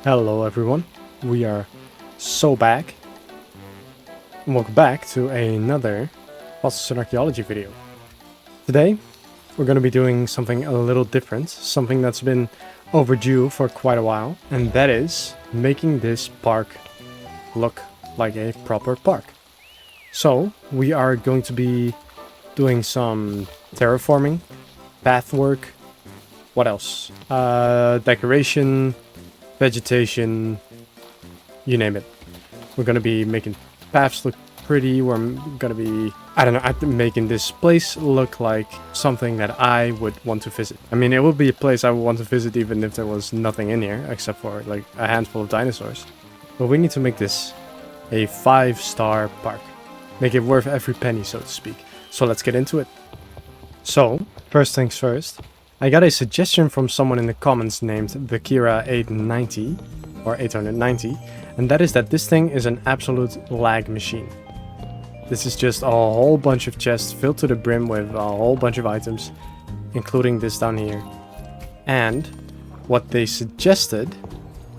Hello everyone, we are so back. And welcome back to another Fossils and Archaeology video. Today, we're going to be doing something a little different, something that's been overdue for quite a while, and that is making this park look like a proper park. So, we are going to be doing some terraforming, path work, what else? Decoration, vegetation, you name it. We're gonna be making paths look pretty. We're gonna be, making this place look like something that I would want to visit. I mean, it would be a place I would want to visit even if there was nothing in here, except for like a handful of dinosaurs. But we need to make this a 5-star park. Make it worth every penny, so to speak. So let's get into it. So, first things first. I got a suggestion from someone in the comments named Vakira890 or 890, and that is that this thing is an absolute lag machine. This is just a whole bunch of chests filled to the brim with a whole bunch of items, including this down here. And what they suggested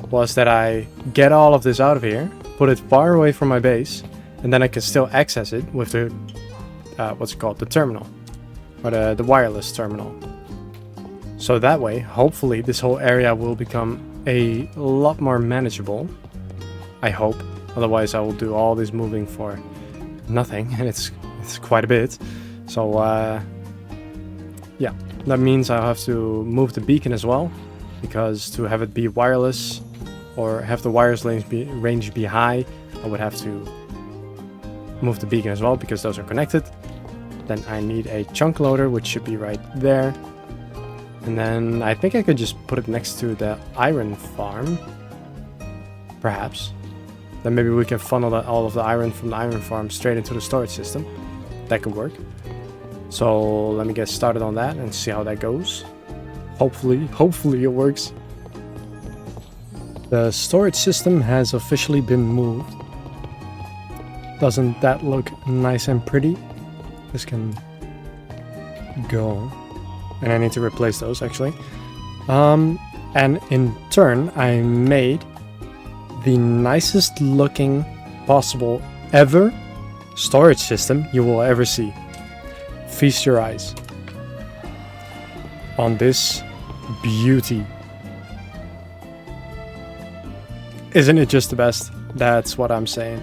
was that I get all of this out of here, put it far away from my base, and then I can still access it with the, the terminal, or the wireless terminal. So that way, hopefully, this whole area will become a lot more manageable. I hope. Otherwise, I will do all this moving for nothing, and it's quite a bit. So, yeah, that means I'll have to move the beacon as well, because to have it be wireless or have the wireless range be high, I would have to move the beacon as well, because those are connected. Then I need a chunk loader, which should be right there. And then I think I could just put it next to the iron farm. Perhaps. Then maybe we can funnel all of the iron from the iron farm straight into the storage system. That could work. So let me get started on that and see how that goes. Hopefully it works. The storage system has officially been moved. Doesn't that look nice and pretty? This can go. And I need to replace those, actually. And in turn, I made the nicest looking possible ever storage system you will ever see. Feast your eyes on this beauty. Isn't it just the best? That's what I'm saying.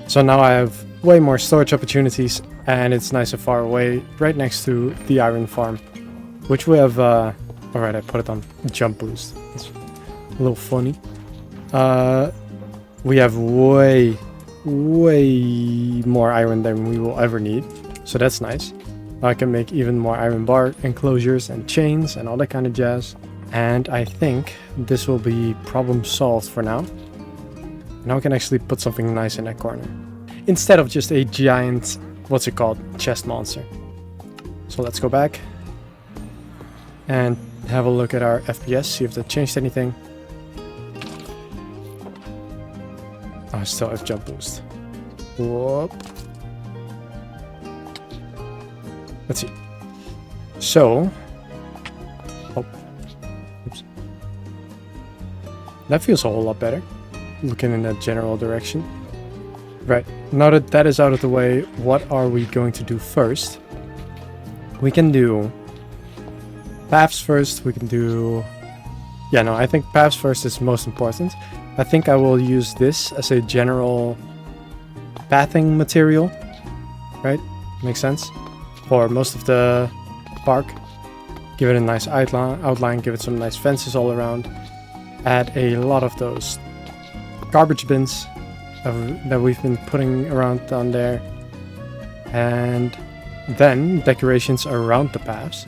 So now I have way more storage opportunities, and it's nice and far away, right next to the iron farm. Which we have, alright, I put it on jump boost. It's a little funny. We have way more iron than we will ever need. So that's nice. I can make even more iron bar enclosures and chains and all that kind of jazz. And I think this will be problem solved for now. Now we can actually put something nice in that corner. Instead of just a giant, chest monster. So let's go back. And have a look at our FPS, see if that changed anything. Oh, I still have jump boost. Whoop. Let's see. So. Oh. Oops. That feels a whole lot better. Looking in that general direction. Right. Now that that is out of the way, what are we going to do first? We can do paths first. We can do... Yeah, no, I think paths first is most important. I think I will use this as a general pathing material. Right? Makes sense. For most of the park. Give it a nice outline. Give it some nice fences all around. Add a lot of those garbage bins that we've been putting around down there. And then decorations around the paths.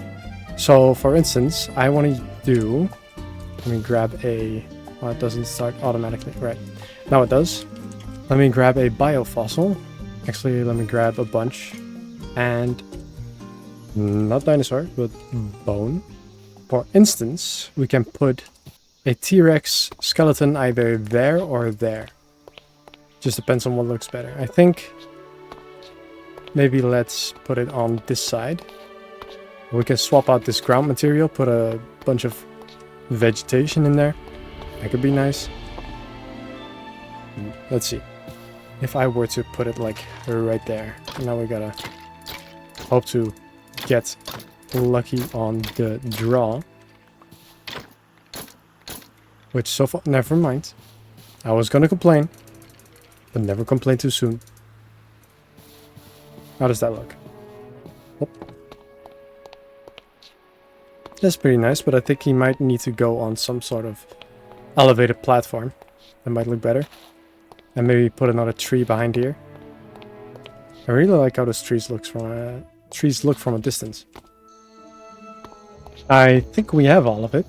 So, for instance, I want to do... Let me grab a... Well, it doesn't start automatically. Right. Now it does. Let me grab a biofossil. Actually, let me grab a bunch. And... Not dinosaur, but bone. For instance, we can put a T-Rex skeleton either there or there. Just depends on what looks better. I think... Maybe let's put it on this side. We can swap out this ground material, put a bunch of vegetation in there. That could be nice. Let's see. If I were to put it like right there. Now we gotta hope to get lucky on the draw. Which so far, never mind. I was gonna complain, but never complain too soon. How does that look? Oh. That's pretty nice, but I think he might need to go on some sort of elevated platform. That might look better. And maybe put another tree behind here. I really like how those trees look from a distance. I think we have all of it,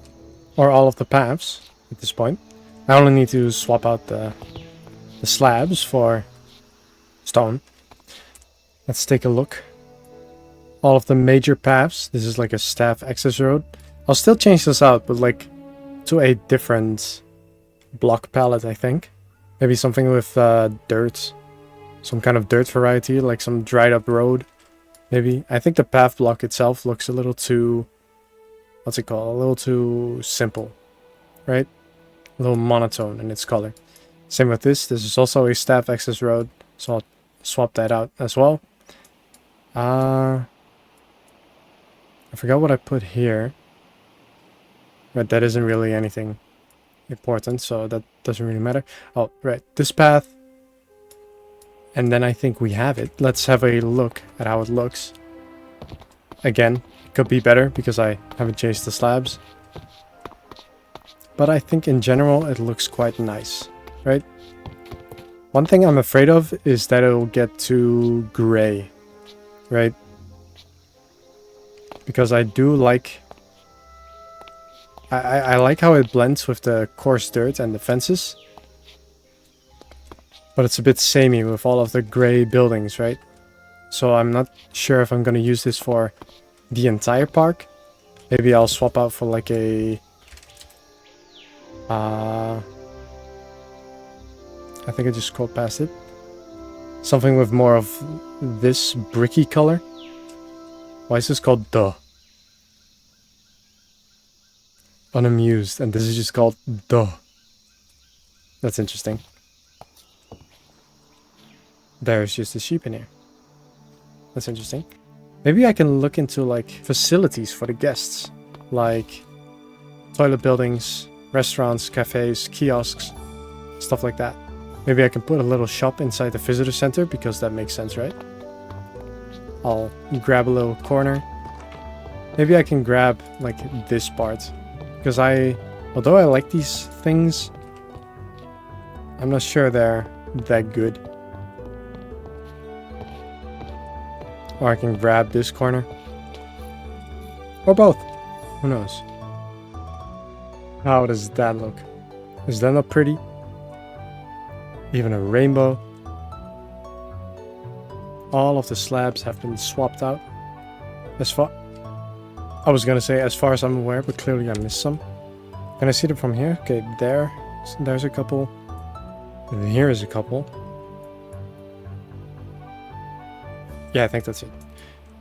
or all of the paths at this point. I only need to swap out the slabs for stone. Let's take a look. All of the major paths. This is like a staff access road. I'll still change this out, but like to a different block palette, I think. Maybe something with dirt. Some kind of dirt variety, like some dried up road. Maybe. I think the path block itself looks a little too... What's it called? A little too simple. Right? A little monotone in its color. Same with this. This is also a staff access road. So I'll swap that out as well. I forgot what I put here. But that isn't really anything important, so that doesn't really matter. Oh, right. This path. And then I think we have it. Let's have a look at how it looks. Again, it could be better because I haven't changed the slabs. But I think in general it looks quite nice, right? One thing I'm afraid of is that it'll get too gray, right? Because I do like... I like how it blends with the coarse dirt and the fences. But it's a bit samey with all of the gray buildings, right? So I'm not sure if I'm going to use this for the entire park. Maybe I'll swap out for like a... I think I just scrolled past it. Something with more of this bricky color. Why is this called Duh? Unamused, and this is just called Duh. That's interesting. There's just a sheep in here. That's interesting. Maybe I can look into like facilities for the guests. Like toilet buildings, restaurants, cafes, kiosks, stuff like that. Maybe I can put a little shop inside the visitor center because that makes sense, right? I'll grab a little corner. Maybe I can grab like this part. Because although I like these things, I'm not sure they're that good. Or I can grab this corner. Or both. Who knows? How does that look? Is that not pretty? Even a rainbow. All of the slabs have been swapped out. I was gonna say as far as I'm aware, but clearly I missed some. Can I see them from here? Okay, there's a couple. And here is a couple. Yeah, I think that's it.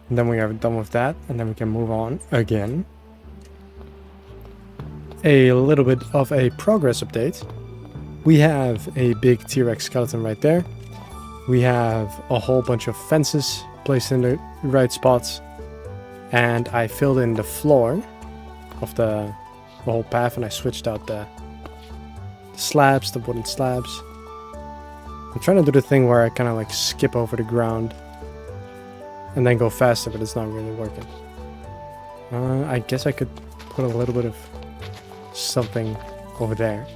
And then we are done with that, and then we can move on again. A little bit of a progress update. We have a big T-Rex skeleton right there. We have a whole bunch of fences placed in the right spots. And I filled in the floor of the whole path, and I switched out the slabs, the wooden slabs. I'm trying to do the thing where I kind of like skip over the ground and then go faster, but it's not really working. I guess I could put a little bit of something over there.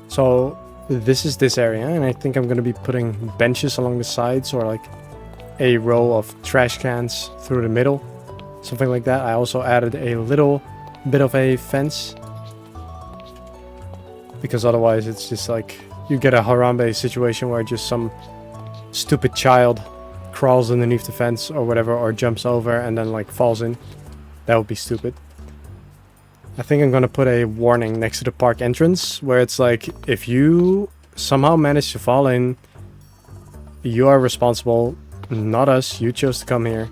So this is this area, and I think I'm going to be putting benches along the sides or like a row of trash cans through the middle. Something like that. I also added a little bit of a fence. Because otherwise it's just like you get a Harambe situation where just some stupid child crawls underneath the fence or whatever, or jumps over and then like falls in. That would be stupid. I think I'm gonna put a warning next to the park entrance where it's like, if you somehow manage to fall in, you are responsible, not us. You chose to come here.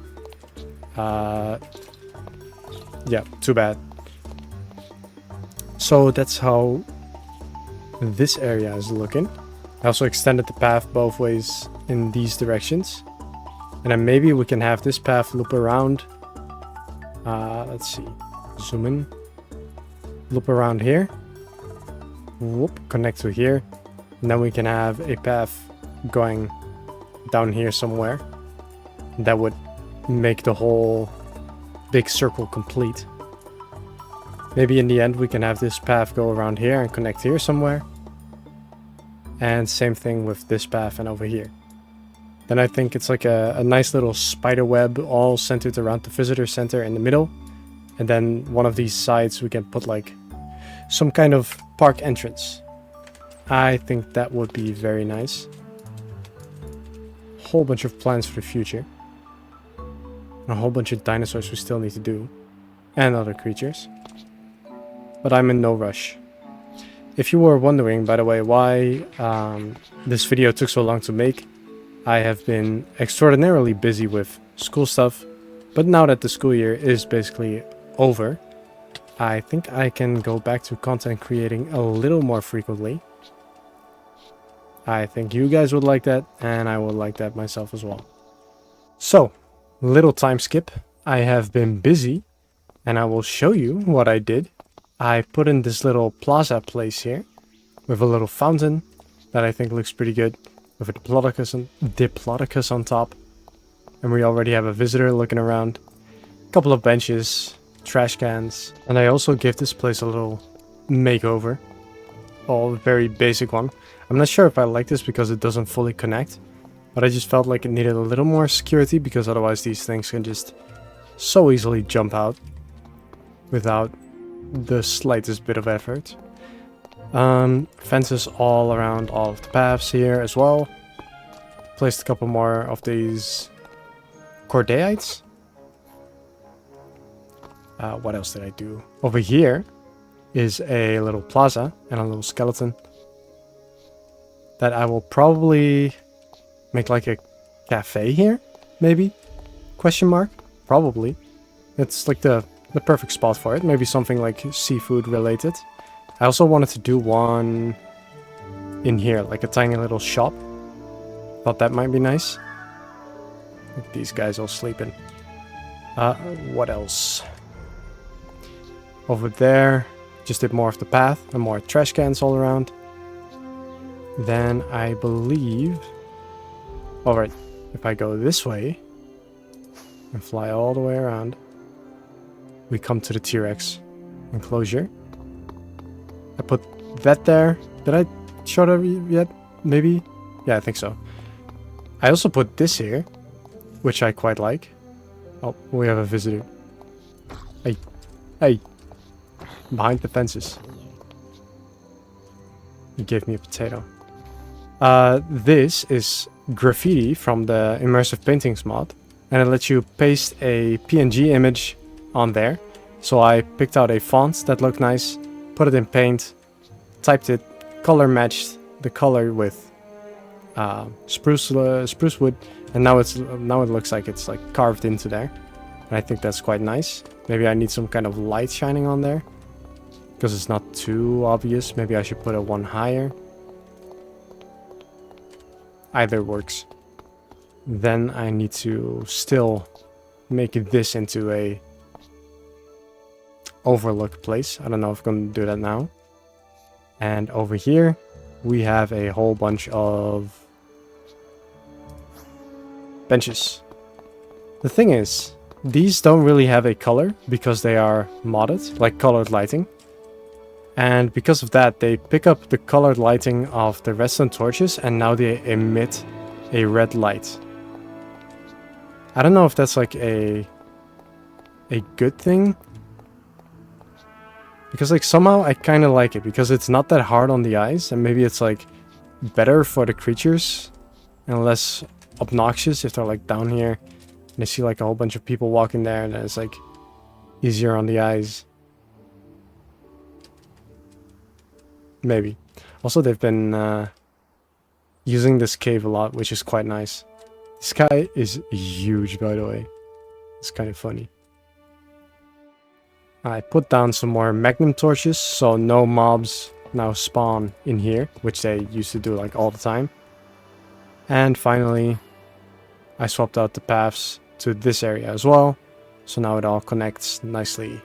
Yeah, too bad. So that's how this area is looking. I also extended the path both ways in these directions. And then maybe we can have this path loop around. Let's see. Zoom in. Loop around here. Whoop, connect to here. And then we can have a path going down here somewhere. That would make the whole big circle complete. Maybe in the end we can have this path go around here and connect here somewhere. And same thing with this path and over here. Then I think it's like a nice little spider web all centered around the visitor center in the middle. And then one of these sides we can put like some kind of park entrance. I think that would be very nice. Whole bunch of plans for the future. A whole bunch of dinosaurs we still need to do. And other creatures. But I'm in no rush. If you were wondering, by the way, why this video took so long to make, I have been extraordinarily busy with school stuff. But now that the school year is basically over, I think I can go back to content creating a little more frequently. I think you guys would like that, and I would like that myself as well. So, little time skip. I have been busy, and I will show you what I did. I put in this little plaza place here, with a little fountain that I think looks pretty good, with a Diplodocus on top. And we already have a visitor looking around. A couple of benches, trash cans, and I also gave this place a little makeover. A very basic one. I'm not sure if I like this because it doesn't fully connect, but I just felt like it needed a little more security because otherwise these things can just so easily jump out without the slightest bit of effort. Fences all around all of the paths here as well. Placed a couple more of these cordaites. What else did I do? Over here is a little plaza and a little skeleton that I will probably make like a cafe here, maybe? Question mark? Probably. It's like the perfect spot for it. Maybe something like seafood related. I also wanted to do one in here, like a tiny little shop. Thought that might be nice. Look at these guys all sleeping. What else? Over there, just did more of the path and more trash cans all around. Then I believe... Alright, if I go this way and fly all the way around, we come to the T-Rex enclosure. I put that there. Did I show that yet? Maybe? Yeah, I think so. I also put this here, which I quite like. Oh, we have a visitor. Hey. Hey. Behind the fences. He gave me a potato. This is graffiti from the Immersive Paintings mod. And it lets you paste a PNG image on there. So I picked out a font that looked nice, put it in paint, typed it, color matched the color with spruce wood, and now it looks like it's like carved into there. And I think that's quite nice. Maybe I need some kind of light shining on there because it's not too obvious. Maybe I should put it one higher. Either works. Then I need to still make this into a overlook place. I don't know if I'm going to do that now. And over here we have a whole bunch of benches. The thing is, these don't really have a color because they are modded, like colored lighting. And because of that, they pick up the colored lighting of the redstone torches and now they emit a red light. I don't know if that's like a good thing. Because like somehow I kind of like it because it's not that hard on the eyes and maybe it's like better for the creatures and less obnoxious if they're like down here and they see like a whole bunch of people walking there and it's like easier on the eyes. Maybe. Also, they've been using this cave a lot, which is quite nice. This guy is huge, by the way. It's kind of funny. I put down some more magnum torches, so no mobs now spawn in here, which they used to do like all the time. And finally, I swapped out the paths to this area as well. So now it all connects nicely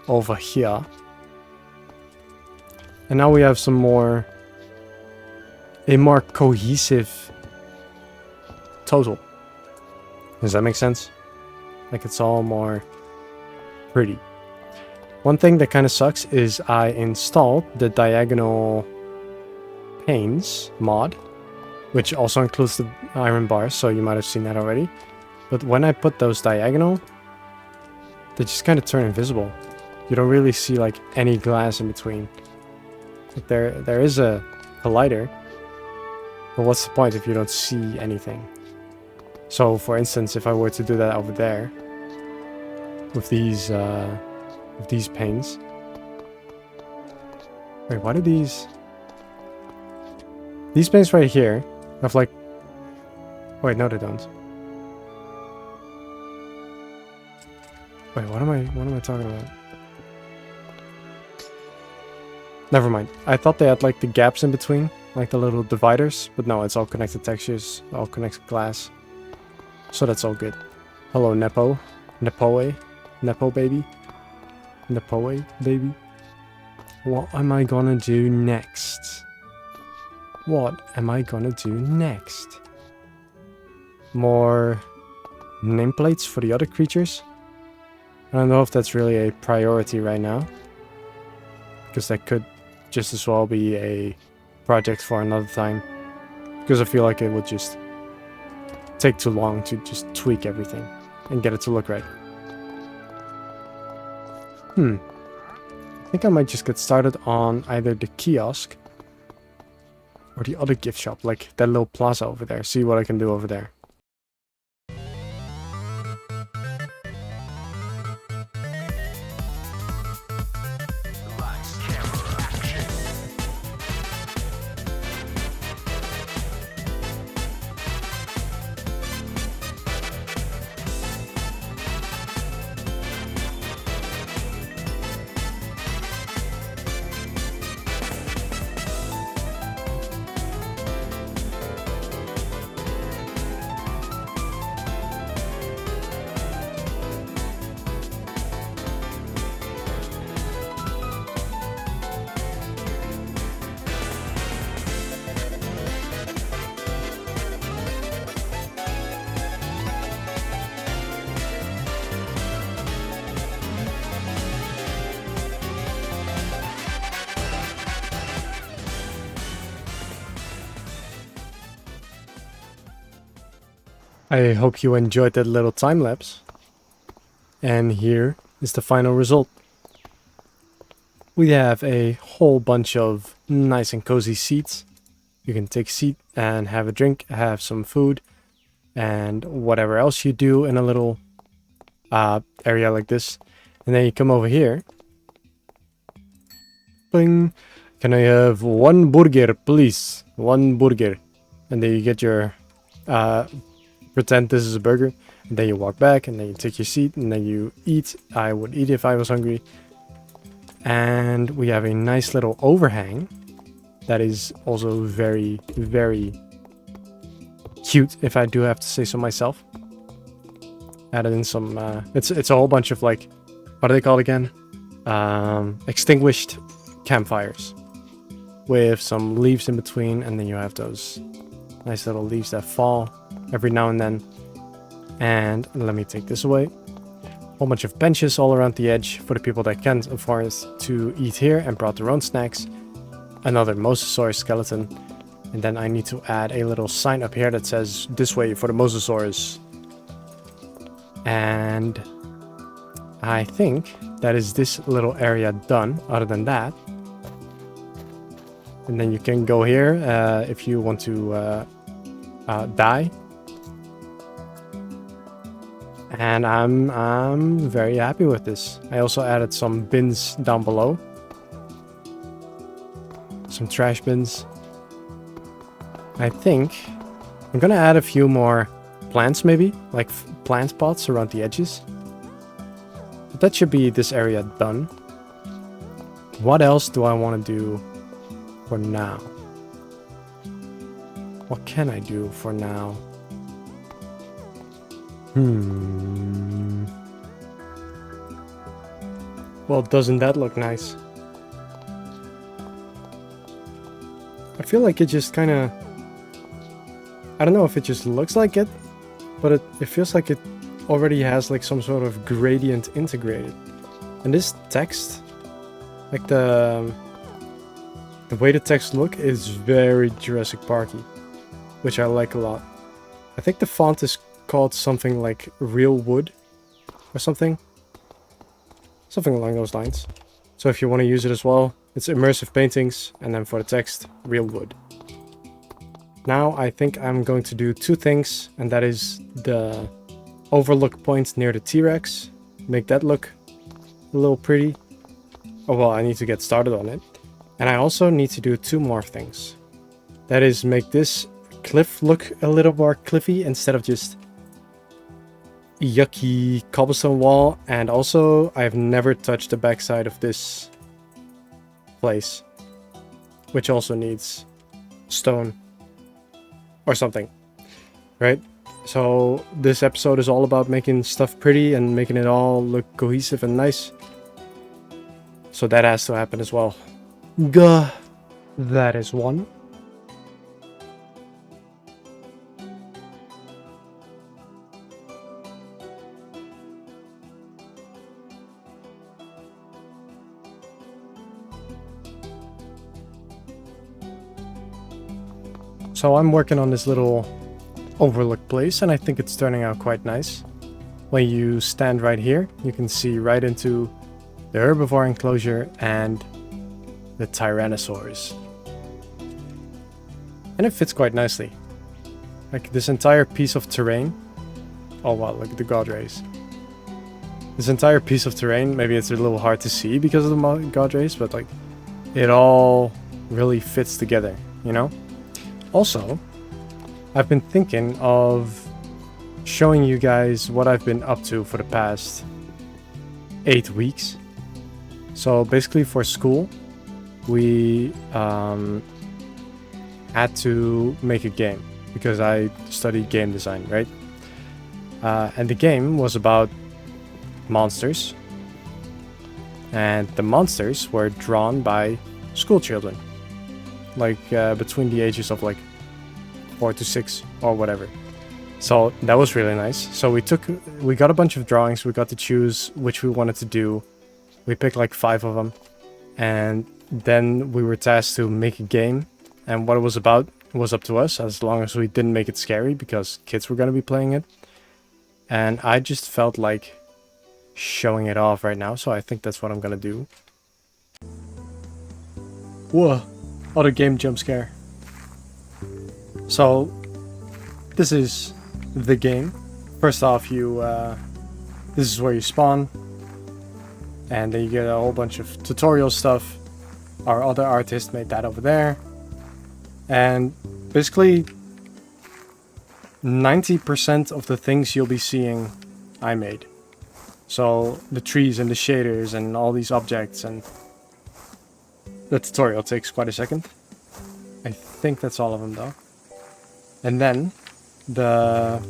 over here. And now we have a more cohesive total. Does that make sense? Like it's all more pretty. One thing that kind of sucks is I installed the diagonal panes mod, which also includes the iron bars, so you might have seen that already. But when I put those diagonal, they just kind of turn invisible. You don't really see like any glass in between. Like there is a collider, but what's the point if you don't see anything? So for instance, if I were to do that over there with these panes. Wait, what are these? These panes right here have like... Wait, no they don't. Wait, what am I talking about? Never mind. I thought they had like the gaps in between, like the little dividers, but no, it's all connected textures, all connected glass. So that's all good. Hello, Nepo. Nepoe. Nepo baby. Nepoe baby. What am I gonna do next? What am I gonna do next? More nameplates for the other creatures? I don't know if that's really a priority right now, because that could just as well be a project for another time, because I feel like it would just take too long to just tweak everything and get it to look right. I think I might just get started on either the kiosk or the other gift shop, like that little plaza over there. See what I can do over there. I hope you enjoyed that little time lapse. And here is the final result. We have a whole bunch of nice and cozy seats. You can take a seat and have a drink, have some food, and whatever else you do in a little area like this. And then you come over here. Bing. Can I have one burger, please? One burger. And then you get your... pretend this is a burger, and then you walk back, and then you take your seat, and then you eat. I would eat if I was hungry. And we have a nice little overhang that is also very, very cute, if I do have to say so myself. Added in some, it's a whole bunch of like, what are they called again? Extinguished campfires with some leaves in between, and then you have those nice little leaves that fall every now and then. And let me take this away. Whole bunch of benches all around the edge for the people that can't afford to eat here and brought their own snacks. Another mosasaurus skeleton. And then I need to add a little sign up here that says this way for the mosasaurus. And I think that is this little area done. Other than that, and then you can go here if you want to die. And I'm very happy with this. I also added some bins down below. Some trash bins. I think I'm gonna add a few more plants maybe, like plant pots around the edges. But that should be this area done. what else do I want to do for now? What can I do for now? Well, doesn't that look nice? I feel like it just kind of... I don't know if it just looks like it, but it feels like it already has like some sort of gradient integrated. And this text, like the way the text look is very Jurassic Parky, which I like a lot. I think the font is called something like Real Wood or something. Something along those lines. So if you want to use it as well, it's Immersive Paintings, and then for the text, Real Wood. Now I think I'm going to do two things, and that is the overlook point near the T-Rex. Make that look a little pretty. Oh well, I need to get started on it. And I also need to do two more things. That is make this cliff look a little more cliffy instead of just yucky cobblestone wall. And also, I've never touched the backside of this place, which also needs stone or something, right? So this episode is all about making stuff pretty and making it all look cohesive and nice. So that has to happen as well. Gah. That is one. So I'm working on this little overlook place, and I think it's turning out quite nice. When you stand right here, you can see right into the herbivore enclosure and the tyrannosaurs. And it fits quite nicely. Like this entire piece of terrain. Oh wow, look at the god rays. This entire piece of terrain, maybe it's a little hard to see because of the god rays, but like it all really fits together, you know? Also, I've been thinking of showing you guys what I've been up to for the past 8 weeks. So basically for school, we had to make a game because I studied game design, right? And the game was about monsters. And the monsters were drawn by school children. Like between the ages of like 4 to 6 or whatever. So that was really nice. So we got a bunch of drawings. We got to choose which we wanted to do. We picked like 5 of them. And then we were tasked to make a game. And what it was about was up to us, as long as we didn't make it scary, because kids were going to be playing it. And I just felt like showing it off right now. So I think that's what I'm going to do. Whoa. Other game jump scare. So this is the game. First off, this is where you spawn, and then you get a whole bunch of tutorial stuff. Our other artist made that over there, and basically 90% of the things you'll be seeing I made. So the trees and the shaders and all these objects, and the tutorial takes quite a second. I think that's all of them though. And then the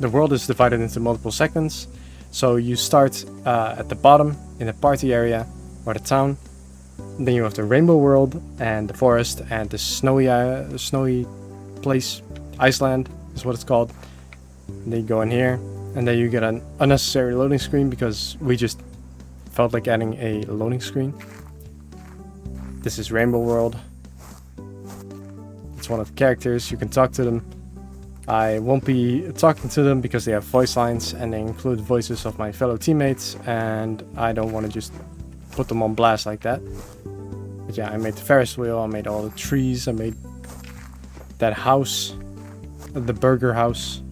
world is divided into multiple segments. So you start at the bottom in the party area or the town. Then you have the rainbow world and the forest and the snowy place. Iceland is what it's called. And then you go in here, and then you get an unnecessary loading screen because we just felt like adding a loading screen. This is Rainbow World. It's one of the characters. You can talk to them. I won't be talking to them because they have voice lines and they include voices of my fellow teammates, and I don't want to just put them on blast like that. But yeah, I made the Ferris wheel, I made all the trees, I made that house, the burger house.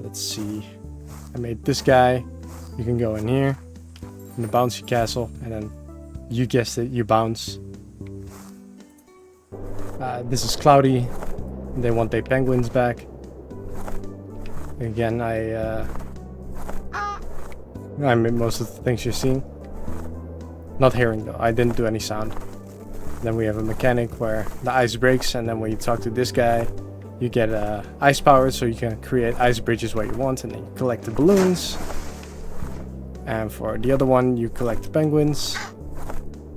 Let's see. I made this guy. You can go in here, in the bouncy castle, and then you guessed it, you bounce. This is Cloudy. They want their penguins back. Again, I made most of the things you're seeing. Not hearing though, I didn't do any sound. Then we have a mechanic where the ice breaks, and then when you talk to this guy, you get ice power, so you can create ice bridges where you want, and then you collect the balloons. And for the other one, you collect the penguins.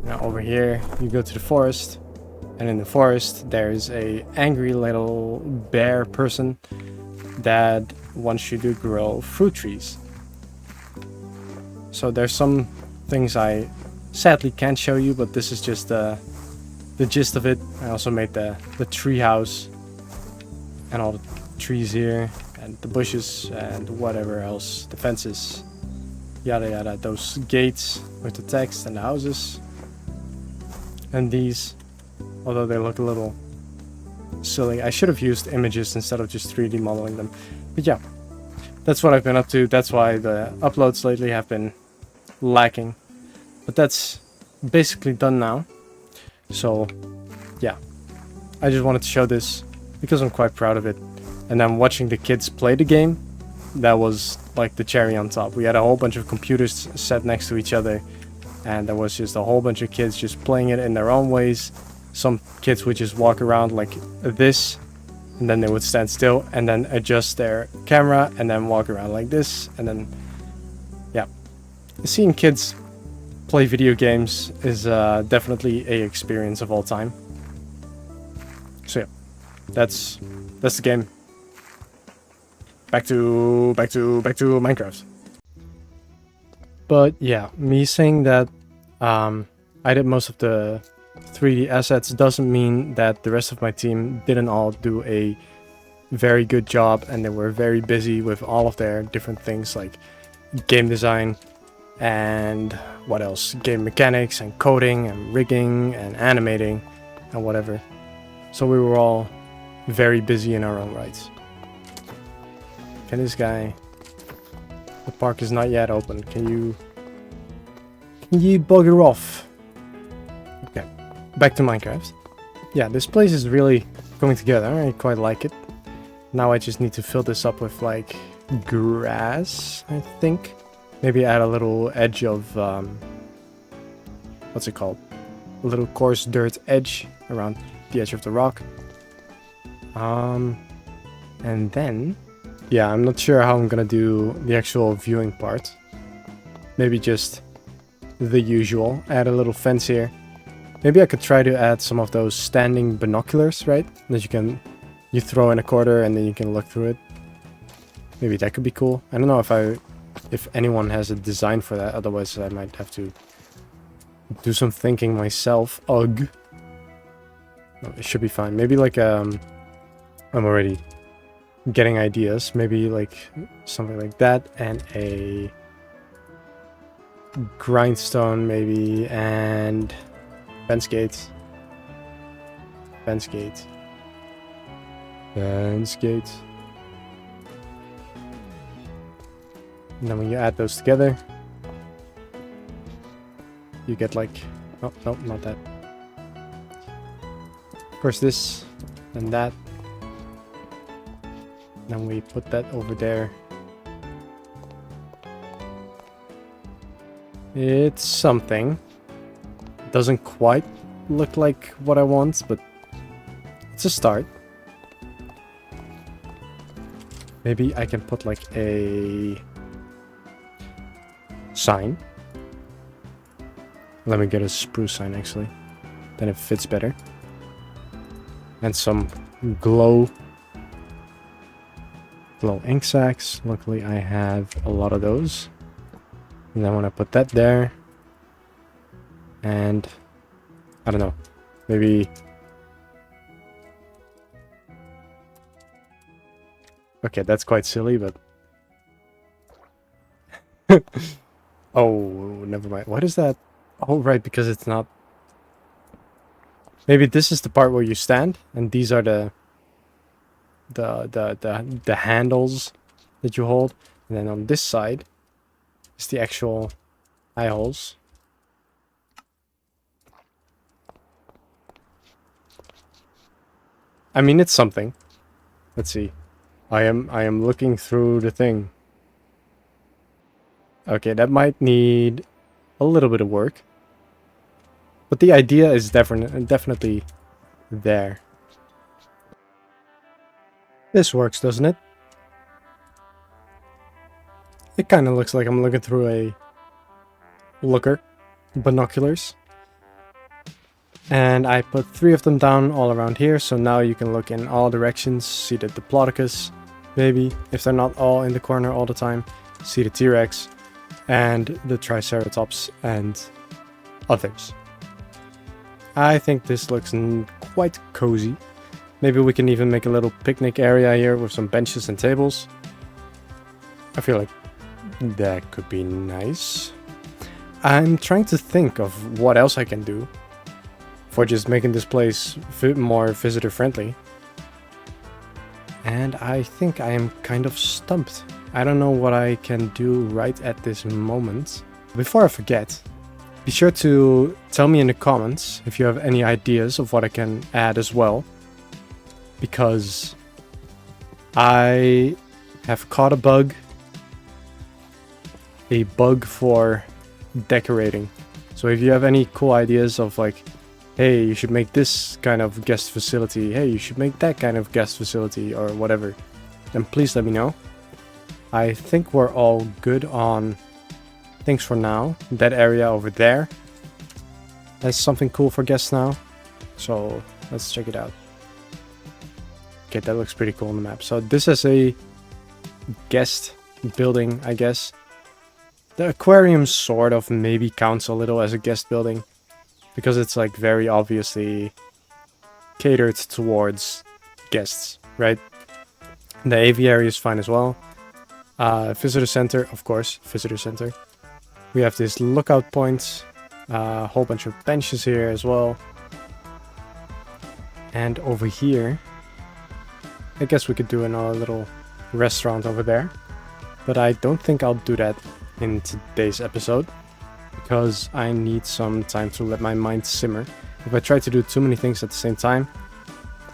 Now over here, you go to the forest, and in the forest, there's a angry little bear person that wants you to grow fruit trees. So there's some things I sadly can't show you, but this is just the gist of it. I also made the tree house and all the trees here and the bushes and whatever else, the fences, yada yada, those gates with the text and the houses, and these, although they look a little silly. I should have used images instead of just 3D modeling them, but yeah, that's what I've been up to. That's why the uploads lately have been lacking, but that's basically done now. So yeah, I just wanted to show this because I'm quite proud of it. And then watching the kids play the game, that was like the cherry on top. We had a whole bunch of computers set next to each other, and there was just a whole bunch of kids just playing it in their own ways. Some kids would just walk around like this, and then they would stand still and then adjust their camera and then walk around like this, and then yeah, seeing kids play video games is definitely a experience of all time. So yeah, that's the game. Back to Minecraft. But yeah, me saying that I did most of the 3D assets doesn't mean that the rest of my team didn't all do a very good job, and they were very busy with all of their different things like game design and what else, game mechanics and coding and rigging and animating and whatever. So we were all very busy in our own rights. Can this guy... The park is not yet open. Can you bugger off? Okay, back to Minecraft. Yeah, this place is really coming together. I quite like it. Now I just need to fill this up with like grass, I think. Maybe add a little edge of what's it called? A little coarse dirt edge around the edge of the rock. And then, yeah, I'm not sure how I'm gonna do the actual viewing part. Maybe just the usual. Add a little fence here. Maybe I could try to add some of those standing binoculars, right? That you throw in a quarter and then you can look through it. Maybe that could be cool. I don't know if anyone has a design for that. Otherwise, I might have to do some thinking myself. Ugh. No, it should be fine. Maybe like I'm already getting ideas. Maybe like something like that, and a grindstone maybe, and fence gates. Fence gates. Fence gates. And then when you add those together, you get like... Oh, no, not that. First this, then that. Then we put that over there. It's something. Doesn't quite look like what I want, but it's a start. Maybe I can put like a sign. Let me get a spruce sign actually. Then it fits better. And some glow ink sacks. Luckily I have a lot of those. And then when I put that there, and I don't know, maybe... Okay, that's quite silly, but... Oh, never mind. What is that? Oh, right, because it's not... Maybe this is the part where you stand, and these are the handles that you hold. And then on this side is the actual eye holes. I mean, it's something. Let's see. I am looking through the thing. Okay, that might need a little bit of work. But the idea is definitely there. This works, doesn't it? It kind of looks like I'm looking through a binoculars. And I put 3 of them down all around here, so now you can look in all directions, see the Diplodocus, maybe, if they're not all in the corner all the time, see the T-Rex, and the Triceratops, and others. I think this looks quite cozy. Maybe we can even make a little picnic area here with some benches and tables. I feel like that could be nice. I'm trying to think of what else I can do for just making this place more visitor friendly. And I think I am kind of stumped. I don't know what I can do right at this moment. Before I forget, be sure to tell me in the comments if you have any ideas of what I can add as well. Because I have caught a bug for decorating. So if you have any cool ideas of like, hey, you should make this kind of guest facility, hey, you should make that kind of guest facility or whatever, then please let me know. I think we're all good on things for now. That area over there has something cool for guests now. So let's check it out. Okay, that looks pretty cool on the map. So this is a guest building, I guess. The aquarium sort of maybe counts a little as a guest building, because it's like very obviously catered towards guests, right? The aviary is fine as well. Visitor center, of course, visitor center. We have this lookout point, a whole bunch of benches here as well. And over here, I guess we could do another little restaurant over there. But I don't think I'll do that in today's episode, because I need some time to let my mind simmer. If I try to do too many things at the same time,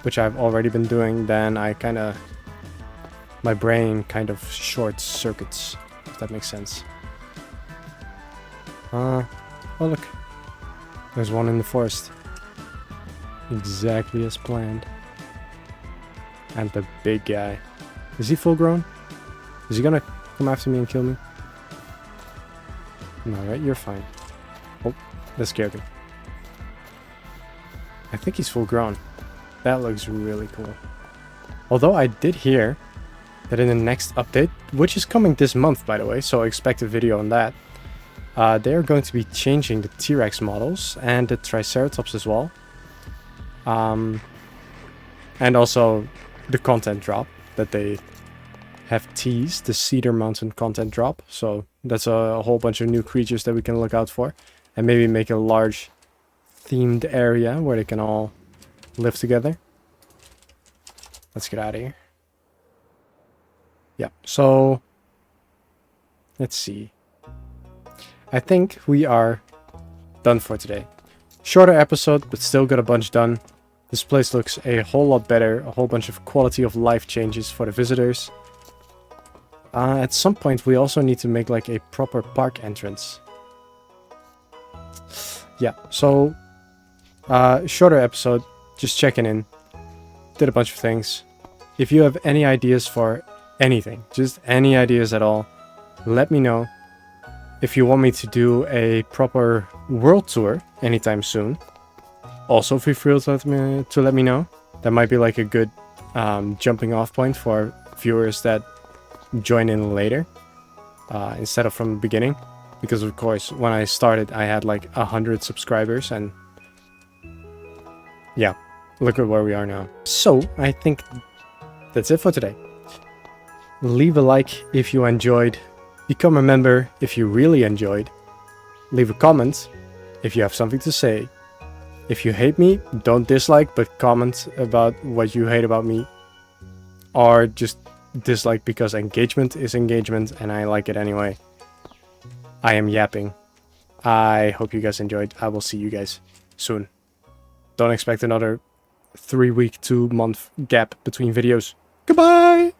which I've already been doing, then my brain kind of short circuits, if that makes sense. Oh look, there's one in the forest. Exactly as planned. And the big guy. Is he full grown? Is he gonna come after me and kill me? No, right? You're fine. Oh, that scared me. I think he's full grown. That looks really cool. Although I did hear that in the next update, which is coming this month by the way, so expect a video on that, they're going to be changing the T-Rex models and the Triceratops as well. And also the content drop that they have teased, the Cedar Mountain content drop. So that's a whole bunch of new creatures that we can look out for. And maybe make a large themed area where they can all live together. Let's get out of here. Yeah, so let's see. I think we are done for today. Shorter episode, but still got a bunch done. This place looks a whole lot better. A whole bunch of quality of life changes for the visitors. At some point we also need to make like a proper park entrance. Yeah, so shorter episode, just checking in. Did a bunch of things. If you have any ideas for anything, just any ideas at all, let me know. If you want me to do a proper world tour anytime soon, also feel free to let me know. That might be like a good jumping off point for viewers that join in later instead of from the beginning, because of course when I started I had like 100 subscribers, and yeah, look at where we are now. So I think that's it for today. Leave a like if you enjoyed, become a member if you really enjoyed, leave a comment if you have something to say. If you hate me, don't dislike, but comment about what you hate about me, or just dislike because engagement is engagement and I like it anyway. I am yapping. I hope you guys enjoyed. I will see you guys soon. Don't expect another 3-week, 2-month gap between videos. Goodbye!